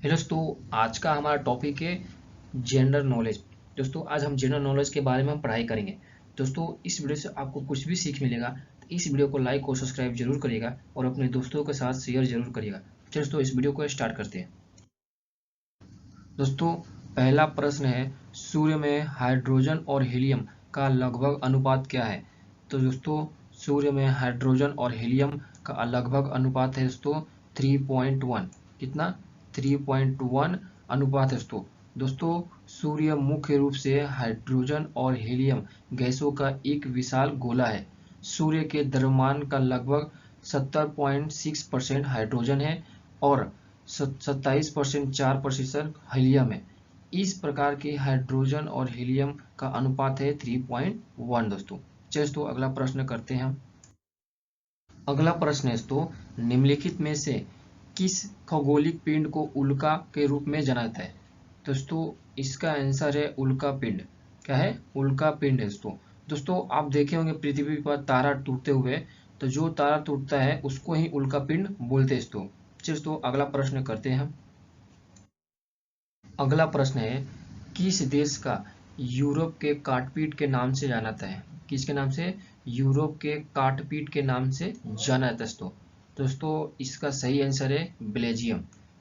Hello दोस्तों, आज का हमारा टॉपिक है जनरल नॉलेज। दोस्तों आज हम जनरल नॉलेज के बारे में हम पढ़ाई करेंगे। दोस्तों इस वीडियो से आपको कुछ भी सीख मिलेगा तो इस वीडियो को लाइक और सब्सक्राइब जरूर करिएगा और अपने दोस्तों के साथ शेयर जरूर करिएगा। चलिए दोस्तों इस वीडियो को स्टार्ट करते हैं। दोस्तों पहला प्रश्न है, सूर्य में हाइड्रोजन और हीलियम का लगभग अनुपात क्या है? तो दोस्तों सूर्य में हाइड्रोजन और हीलियम का लगभग अनुपात है दोस्तों 3.1। कितना? 3.1 अनुपात है दोस्तों। दोस्तों सूर्य मुख्य रूप से हाइड्रोजन और हीलियम गैसों का एक विशाल गोला है। सूर्य के द्रव्यमान का लगभग 70.6% हाइड्रोजन है और 27% 4% हीलियम है। इस प्रकार के हाइड्रोजन और हीलियम का अनुपात है 3.1 दोस्तों। चलिए दोस्तों अगला प्रश्न करते हैं हम। अगला प्रश्न है दोस्तों, निम्नलिखित में से किस खगोलिक पिंड को उल्का के रूप में जाना जाता है? दोस्तों इसका आंसर है उल्का पिंड। क्या है? उल्का पिंड है दोस्तों। दोस्तों आप देखे होंगे पृथ्वी पर तारा टूटते हुए, तो जो तारा टूटता है उसको ही उल्का पिंड बोलते हैं दोस्तों। चलिए दोस्तों अगला प्रश्न करते हैं हम। अगला प्रश्न है, किस देश का यूरोप के काटपीट के नाम से जाना जाता है? किसके नाम से? यूरोप के काटपीट के नाम से जाना जाता है दोस्तों। दोस्तों इसका सही आंसर है बेल्जियम।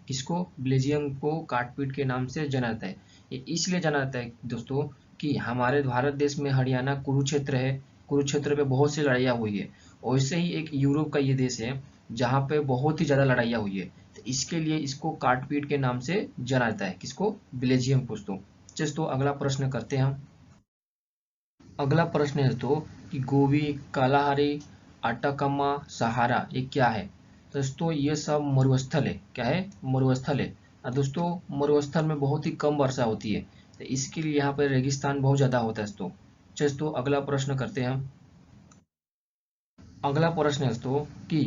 किसको? बेल्जियम को काटपीट के नाम से जाना जाता है। ये इसलिए जाना जाता है दोस्तों कि हमारे भारत देश में हरियाणा कुरुक्षेत्र है। कुरुक्षेत्र पे बहुत सी लड़ाइयाँ हुई है। वैसे ही एक यूरोप का ये देश है जहाँ पे बहुत ही ज़्यादा लड़ाइयाँ हुई है, तो इसके लिए इसको काटपीट के नाम से जाना जाता है। किसको? बेल्जियम को दोस्तों। चलिए तो अगला प्रश्न करते हैं हम। अगला प्रश्न है दोस्तों कि गोबी, कालाहारी, अटाकामा, सहारा ये क्या है? तो दोस्तों ये सब मरुस्थल है। क्या है? मरुस्थल है। और दोस्तों मरुस्थल में बहुत ही कम वर्षा होती है, तो इसके लिए यहाँ पर रेगिस्तान बहुत ज़्यादा होता है दोस्तों। चलिए तो अगला प्रश्न करते हैं हम। अगला प्रश्न है दोस्तों कि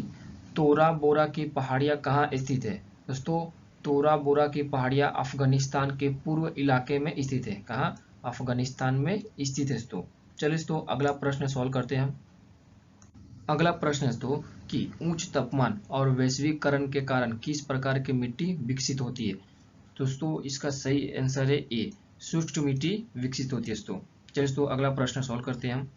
तोरा बोरा की पहाड़ियाँ कहाँ स्थित है? दोस्तों तोरा बोरा की पहाड़ियाँ अफगानिस्तान के पूर्व इलाके में स्थित है। कहाँ? अफगानिस्तान में स्थित है दोस्तों। चलिए दोस्तों अगला प्रश्न सॉल्व करते हैं हम। अगला प्रश्न है दोस्तों कि उच्च तापमान और वैश्वीकरण के कारण किस प्रकार की मिट्टी विकसित होती है? दोस्तों इसका सही आंसर है ए, शुष्क मिट्टी विकसित होती है दोस्तों। चलिए दोस्तों अगला प्रश्न सॉल्व करते हैं हम।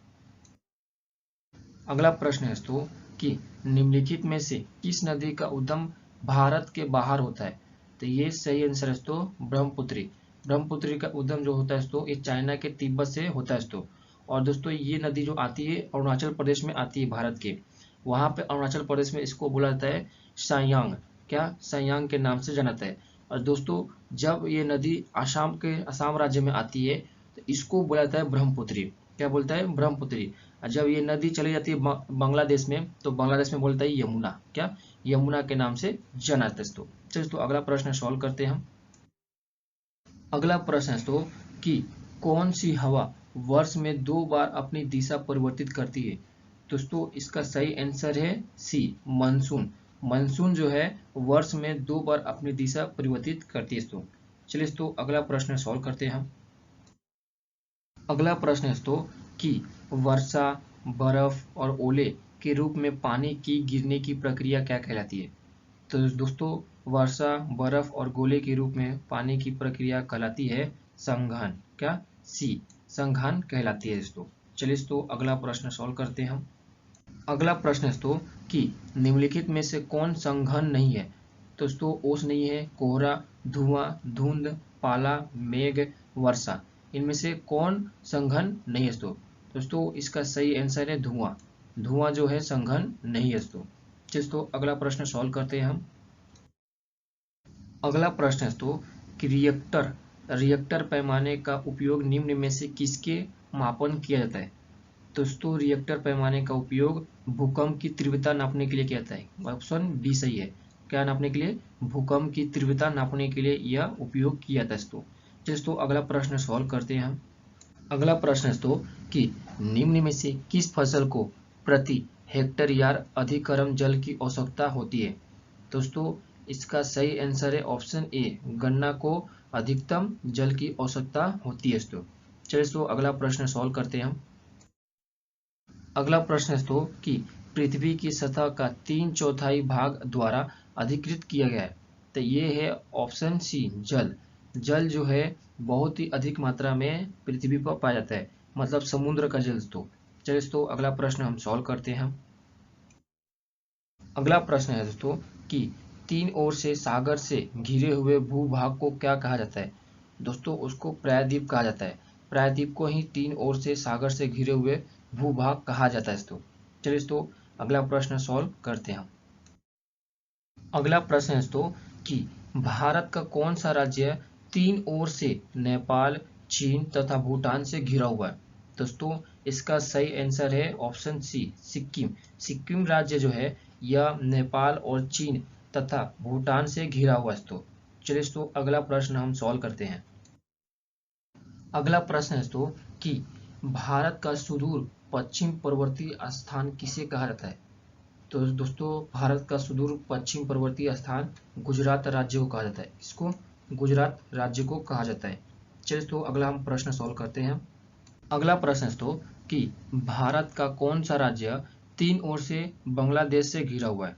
अगला प्रश्न है दोस्तों कि निम्नलिखित में से किस नदी का उद्गम भारत के बाहर होता है? तो ये सही आंसर है दोस्तों ब्रह्मपुत्री। ब्रह्मपुत्री का उद्गम जो होता है दोस्तों ये चाइना के तिब्बत से होता है दोस्तों। और दोस्तों ये नदी जो आती है अरुणाचल प्रदेश में आती है भारत के। वहाँ पे अरुणाचल प्रदेश में इसको बोला जाता है सायांग। क्या? सायांग के नाम से जाना जाता है। और दोस्तों जब ये नदी असम राज्य में आती है तो इसको बोला जाता है ब्रह्मपुत्री। क्या बोलता है? ब्रह्मपुत्री। और जब ये नदी चली जाती है बांग्लादेश में तो बांग्लादेश में बोलता है यमुना। क्या? यमुना के नाम से जाना जाता है दोस्तों। चलिए दोस्तों अगला प्रश्न सॉल्व करते हैं हम। अगला प्रश्न है दोस्तों कि कौन सी हवा वर्ष में 2 बार अपनी दिशा परिवर्तित करती है? दोस्तों इसका सही आंसर है सी, मानसून। मानसून जो है वर्ष में 2 बार अपनी दिशा परिवर्तित करती है दोस्तों। चलिए दोस्तों अगला प्रश्न सॉल्व करते हैं हम। अगला प्रश्न है दोस्तों कि वर्षा, बर्फ और ओले के रूप में पानी की गिरने की प्रक्रिया क्या कहलाती है? तो दोस्तों वर्षा, बर्फ और गोले के रूप में पानी की प्रक्रिया कहलाती है संघनन। क्या? सी, संघनन कहलाती है दोस्तों। चलिए दोस्तों अगला प्रश्न सॉल्व करते हैं हम। अगला प्रश्न है दोस्तों कि निम्नलिखित में से कौन संघनन नहीं है? दोस्तों ओस नहीं है, कोहरा, धुआं, धुंध, पाला, मेघ, वर्षा। इनमें से कौन संघनन नहीं है दोस्तों? दोस्तों इसका सही आंसर है धुआं। धुआं जो है संघनन नहीं है दोस्तों। दोस्तों अगला प्रश्न सॉल्व करते हैं हम। अगला प्रश्न है दोस्तों कि रिएक्टर पैमाने का उपयोग निम्न में से किसके मापन किया जाता है? दोस्तों रिएक्टर पैमाने का उपयोग भूकंप की तीव्रता नापने के लिए किया जाता है। ऑप्शन बी सही है। क्या नापने के लिए? भूकंप की तीव्रता नापने के लिए यह उपयोग किया जाता है दोस्तों। दोस्तों अगला प्रश्न सॉल्व करते हैं हम। अगला प्रश्न है दोस्तों कि निम्न में से किस फसल को प्रति हेक्टेयर यार्ड अधिकतम जल की आवश्यकता होती है? दोस्तों इसका सही आंसर है ऑप्शन ए, गन्ना को अधिकतम जल की आवश्यकता होती है दोस्तों। चलिए दोस्तों अगला प्रश्न सॉल्व करते हैं हम। अगला प्रश्न है दोस्तों कि पृथ्वी की सतह का 3/4 भाग द्वारा अधिकृत किया गया है। तो ये है ऑप्शन सी जल। जल जो है बहुत ही अधिक मात्रा में पृथ्वी पर पाया जाता है, मतलब समुद्र का जल। तो चलिए दोस्तों अगला प्रश्न हम सॉल्व करते हैं। अगला प्रश्न है दोस्तों कि तीन ओर से सागर से घिरे हुए भूभाग को क्या कहा जाता है। दोस्तों उसको प्रायद्वीप कहा जाता है। प्रायद्वीप को ही तीन ओर से सागर से घिरे हुए भूभाग कहा जाता है दोस्तों। चलिए दोस्तों अगला प्रश्न सॉल्व करते हैं। अगला प्रश्न है दोस्तों कि भारत का कौन सा राज्य तीन ओर से नेपाल, चीन तथा भूटान से घिरा हुआ है। दोस्तों इसका सही आंसर है ऑप्शन सी सिक्किम। सिक्किम राज्य जो है यह नेपाल और चीन तथा भूटान से घिरा हुआ है दोस्तों। चलिए दोस्तों अगला प्रश्न हम सॉल्व करते हैं। अगला प्रश्न है दोस्तों कि भारत का सुदूर पश्चिम पर्वतीय स्थान किसे कहा जाता है। तो दोस्तों भारत का सुदूर पश्चिम पर्वतीय स्थान गुजरात राज्य को कहा जाता है। इसको गुजरात राज्य को कहा जाता है। चलिए तो अगला हम प्रश्न सॉल्व करते हैं। अगला प्रश्न है तो कि भारत का कौन सा राज्य तीन ओर से बांग्लादेश से घिरा हुआ है।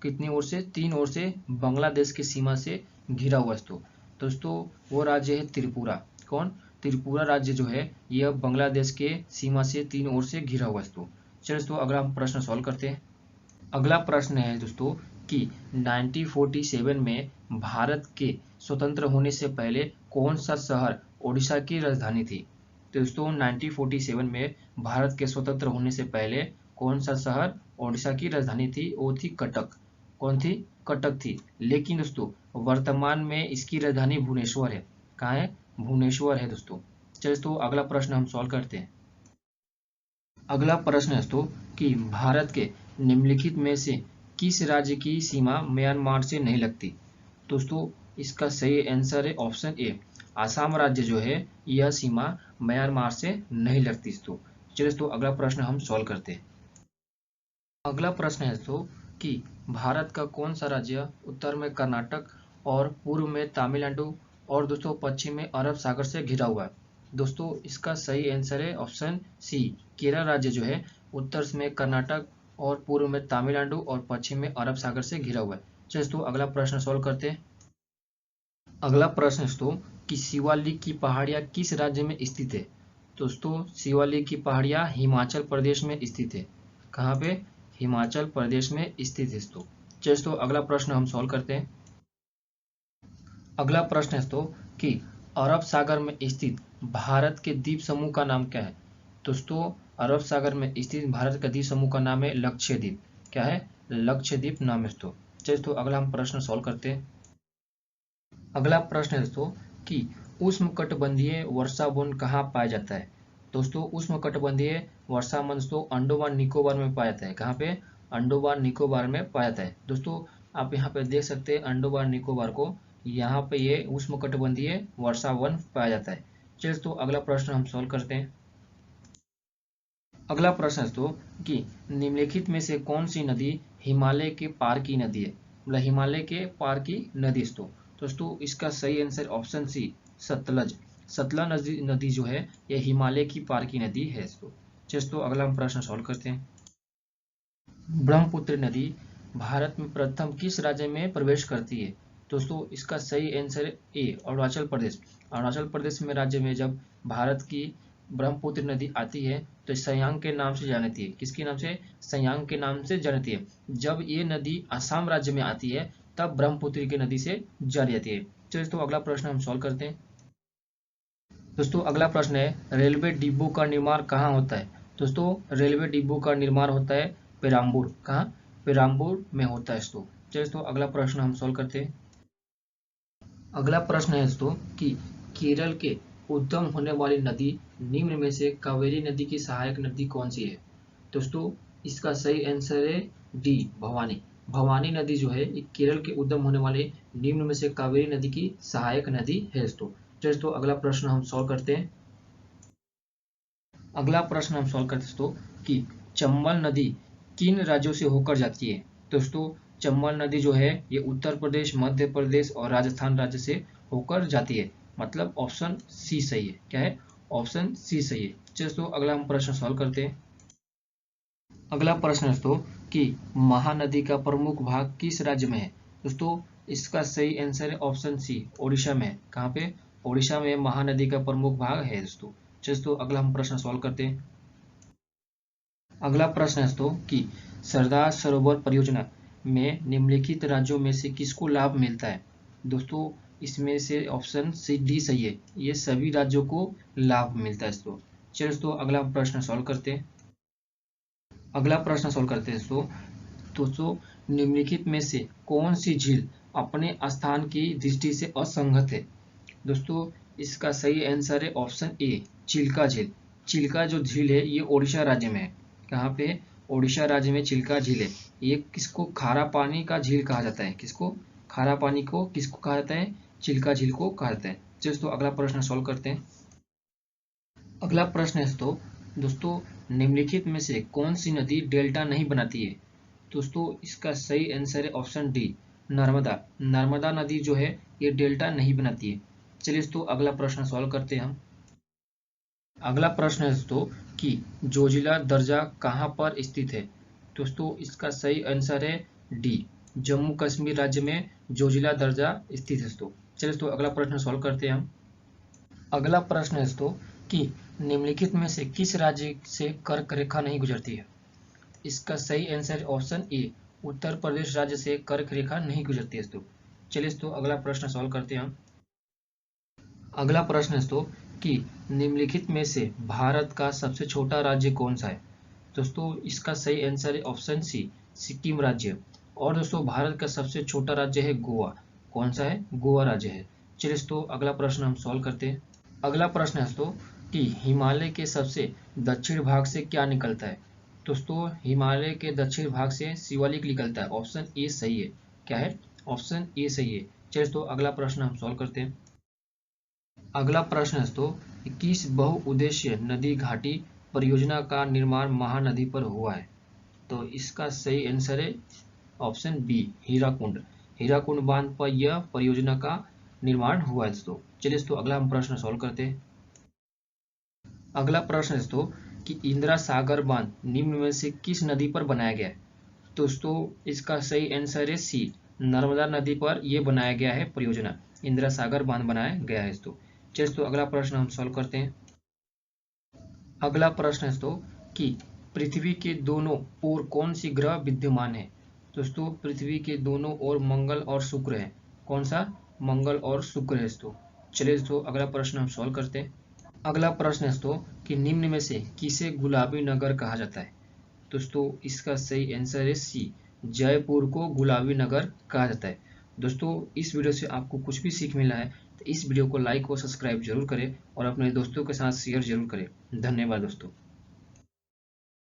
कितनी ओर से? तीन ओर से बांग्लादेश की सीमा से घिरा हुआ है। तो दोस्तों वो राज्य है त्रिपुरा। कौन? त्रिपुरा राज्य जो है यह बांग्लादेश के सीमा से तीन ओर से घिरा हुआ है। तो चलिए तो अगला हम प्रश्न सॉल्व करते हैं। अगला प्रश्न है दोस्तों कि 1947 में भारत के स्वतंत्र होने से पहले कौन सा शहर ओडिशा की राजधानी थी। तो दोस्तों 1947 में भारत के स्वतंत्र होने से पहले कौन सा शहर ओडिशा की राजधानी थी? वो थी कटक। कौन थी? कटक थी। लेकिन दोस्तों वर्तमान में इसकी राजधानी भुवनेश्वर है। कहाँ है? भुवनेश्वर है दोस्तों। चलिए तो अगला प्रश्न हम सॉल्व करते हैं। अगला प्रश्न है दोस्तों कि भारत के निम्नलिखित में से किस राज्य की सीमा म्यांमार से नहीं लगती। दोस्तों इसका सही आंसर है ऑप्शन ए आसाम राज्य जो है यह सीमा म्यांमार से नहीं लगती। दोस्तों चलिए दोस्तों अगला प्रश्न हम सॉल्व करते हैं। अगला प्रश्न है दोस्तों कि भारत का कौन सा राज्य उत्तर में कर्नाटक और पूर्व में तमिलनाडु और दोस्तों पश्चिम में अरब सागर से घिरा हुआ है। दोस्तों इसका सही आंसर है ऑप्शन सी केरल राज्य जो है उत्तर में कर्नाटक और पूर्व में तमिलनाडु और पश्चिम में अरब सागर से घिरा हुआ है। चलिए दोस्तों अगला प्रश्न सॉल्व करते हैं। अगला प्रश्न है दोस्तों कि शिवालिक की पहाड़ियाँ किस राज्य में स्थित है। दोस्तों शिवालिक की पहाड़ियाँ हिमाचल प्रदेश में स्थित है। कहाँ पे? हिमाचल प्रदेश में स्थित है दोस्तों। चलिए दोस्तों अगला प्रश्न हम सॉल्व करते हैं। अगला प्रश्न है दोस्तों कि अरब सागर में स्थित भारत के द्वीप समूह का नाम क्या है। दोस्तों अरब सागर में स्थित भारत का द्वीप समूह का नाम है लक्षद्वीप। क्या है? लक्षद्वीप नाम है दोस्तों। चलिए दोस्तों अगला हम प्रश्न सॉल्व करते हैं। अगला प्रश्न है दोस्तों कि उष्णकटिबंधीय वर्षा वन कहाँ पाया जाता है। दोस्तों उष्णकटिबंधीय वर्षा वन दोस्तों अंडमान निकोबार में पाया जाता है। कहाँ पे? अंडमान निकोबार में पाया जाता है। दोस्तों आप यहाँ पे देख सकते हैं अंडमान निकोबार को, यहाँ पे ये उष्णकटिबंधीय वर्षा वन पाया जाता है। चलिए दोस्तों अगला प्रश्न हम सॉल्व करते हैं। अगला प्रश्न है दोस्तों कि निम्नलिखित में से कौन सी नदी हिमालय के पार की नदी है। मतलब हिमालय के पार की नदी दोस्तों इसका सही answer option C Sutlej. Sutlej नदी जो है यह हिमालय की पार की नदी है दोस्तों अगला हम प्रश्न सॉल्व करते हैं। ब्रह्मपुत्र नदी भारत में प्रथम किस राज्य में प्रवेश करती है। दोस्तों इसका सही आंसर ए अरुणाचल प्रदेश। अरुणाचल प्रदेश में राज्य में जब भारत की ब्रह्मपुत्र नदी आती है तो सयांग के नाम से जानी जाती है। किसके नाम से? सयांग के नाम से जानी जाती है। जब ये नदी असम राज्य में आती है तब ब्रह्मपुत्र की नदी से जानी जाती है। चलिए तो अगला प्रश्न हम सॉल्व करते हैं। दोस्तों अगला प्रश्न है रेलवे डिब्बों का निर्माण कहाँ होता है। दोस्तों रेलवे डिब्बों का निर्माण होता है पेराम्बूर। कहाँ? पेराम्बूर में होता है दोस्तों। चलिए तो अगला प्रश्न हम सॉल्व करते हैं। अगला प्रश्न है दोस्तों कि केरल के उद्गम होने वाली नदी निम्न में से कावेरी नदी की सहायक नदी कौन सी है। दोस्तों इसका सही आंसर है डी भवानी। भवानी नदी जो है ये केरल के उद्गम होने वाले निम्न में से कावेरी नदी की सहायक नदी है दोस्तों अगला प्रश्न हम सॉल्व करते हैं। अगला प्रश्न हम सॉल्व करते हैं दोस्तों कि चंबल नदी किन राज्यों से होकर जाती है। दोस्तों चंबल नदी जो है ये उत्तर प्रदेश, मध्य प्रदेश और राजस्थान राज्य से होकर जाती है। मतलब ऑप्शन सी सही है। क्या है? ऑप्शन सी सही है। चलिए दोस्तों अगला हम प्रश्न सॉल्व करते हैं। अगला प्रश्न है दोस्तों कि महानदी का प्रमुख भाग किस राज्य में है। दोस्तों इसका सही आंसर है ऑप्शन सी, ओडिशा में। कहाँ पे? ओडिशा में महानदी का प्रमुख भाग है दोस्तों। चलिए दोस्तों अगला हम प्रश्न सॉल्व करते हैं। अगला प्रश्न है दोस्तों कि सरदार सरोवर परियोजना में निम्नलिखित राज्यों में से किसको लाभ मिलता है? दोस्तों इसमें से ऑप्शन सी डी सही है, ये सभी राज्यों को लाभ मिलता है दोस्तों। चलिए दोस्तों अगला प्रश्न सॉल्व करते हैं। अगला प्रश्न सॉल्व करते हैं दोस्तों निम्नलिखित में से कौन सी झील अपने स्थान की दृष्टि से असंगत है? दोस्तों इसका सही आंसर है ऑप्शन ए, चिल्का झील। चिल्का जो झील है ये ओडिशा राज्य में है। कहाँ पे? ओडिशा राज्य में चिल्का झील है। ये किसको खारा पानी का झील कहा जाता है? किसको? खारा पानी को किसको कहा जाता है? चिल्का झील को कहा जाता है। चलिए दोस्तों अगला प्रश्न सॉल्व करते हैं। अगला प्रश्न है दोस्तों निम्नलिखित में से कौन सी नदी डेल्टा नहीं बनाती है? दोस्तों इसका सही आंसर है ऑप्शन डी, नर्मदा। नर्मदा नदी जो है ये डेल्टा नहीं बनाती है। चलिए दोस्तों अगला प्रश्न सॉल्व करते हैं हम। अगला प्रश्न है दोस्तों कि जोजिला दर्जा कहाँ पर स्थित है? दोस्तों इसका सही आंसर है डी, जम्मू कश्मीर राज्य में जोजिला दर्जा स्थित है दोस्तों। चलिए दोस्तों अगला प्रश्न सॉल्व करते हैं हम। अगला प्रश्न है दोस्तों कि निम्नलिखित में से किस राज्य से कर्क रेखा नहीं गुजरती है? इसका सही आंसर है ऑप्शन ए, उत्तर प्रदेश राज्य से कर्क रेखा नहीं गुजरती है दोस्तों। चलिए दोस्तों अगला प्रश्न सॉल्व करते हैं हम। अगला प्रश्न है दोस्तों कि निम्नलिखित में से भारत का सबसे छोटा राज्य कौन सा है? दोस्तों इसका सही आंसर है ऑप्शन सी, सिक्किम राज्य। और दोस्तों भारत का सबसे छोटा राज्य है गोवा। कौन सा है? गोवा राज्य है। चलिए दोस्तों अगला प्रश्न हम सॉल्व करते हैं। अगला प्रश्न है दोस्तों कि हिमालय के सबसे दक्षिण भाग से क्या निकलता है? दोस्तों हिमालय के दक्षिण भाग से शिवालिक निकलता है। ऑप्शन ए सही है। क्या है? ऑप्शन ए सही है। चलिए दोस्तों अगला प्रश्न हम सॉल्व करते हैं। अगला प्रश्न है दोस्तों किस बहुउद्देशीय नदी घाटी परियोजना का निर्माण महानदी पर हुआ है? तो इसका सही आंसर है ऑप्शन बी, हीराकुंड। हीराकुंड बांध पर यह परियोजना का निर्माण हुआ है दोस्तों। चलिए दोस्तों अगला हम प्रश्न सॉल्व करते हैं। अगला प्रश्न है दोस्तों कि इंदिरा सागर बांध निम्न में से किस नदी पर बनाया गया है? दोस्तों इसका सही आंसर है सी, नर्मदा नदी पर यह बनाया गया है परियोजना। इंदिरा सागर बांध बनाया गया है दोस्तों। चलिए दोस्तों अगला प्रश्न हम सॉल्व करते हैं। अगला प्रश्न है दोस्तों कि पृथ्वी के दोनों ओर कौन सी ग्रह विद्यमान है? दोस्तों पृथ्वी के दोनों ओर मंगल और शुक्र है। कौन सा? मंगल और शुक्र है दोस्तों। चलिए दोस्तों अगला प्रश्न हम सॉल्व करते हैं। अगला प्रश्न है दोस्तों कि निम्न में से किसे गुलाबी नगर कहा जाता है? दोस्तों इसका सही आंसर है सी, जयपुर को गुलाबी नगर कहा जाता है। दोस्तों इस वीडियो से आपको कुछ भी सीख मिला है तो इस वीडियो को लाइक और सब्सक्राइब जरूर करें और अपने दोस्तों के साथ शेयर जरूर करें। धन्यवाद दोस्तों।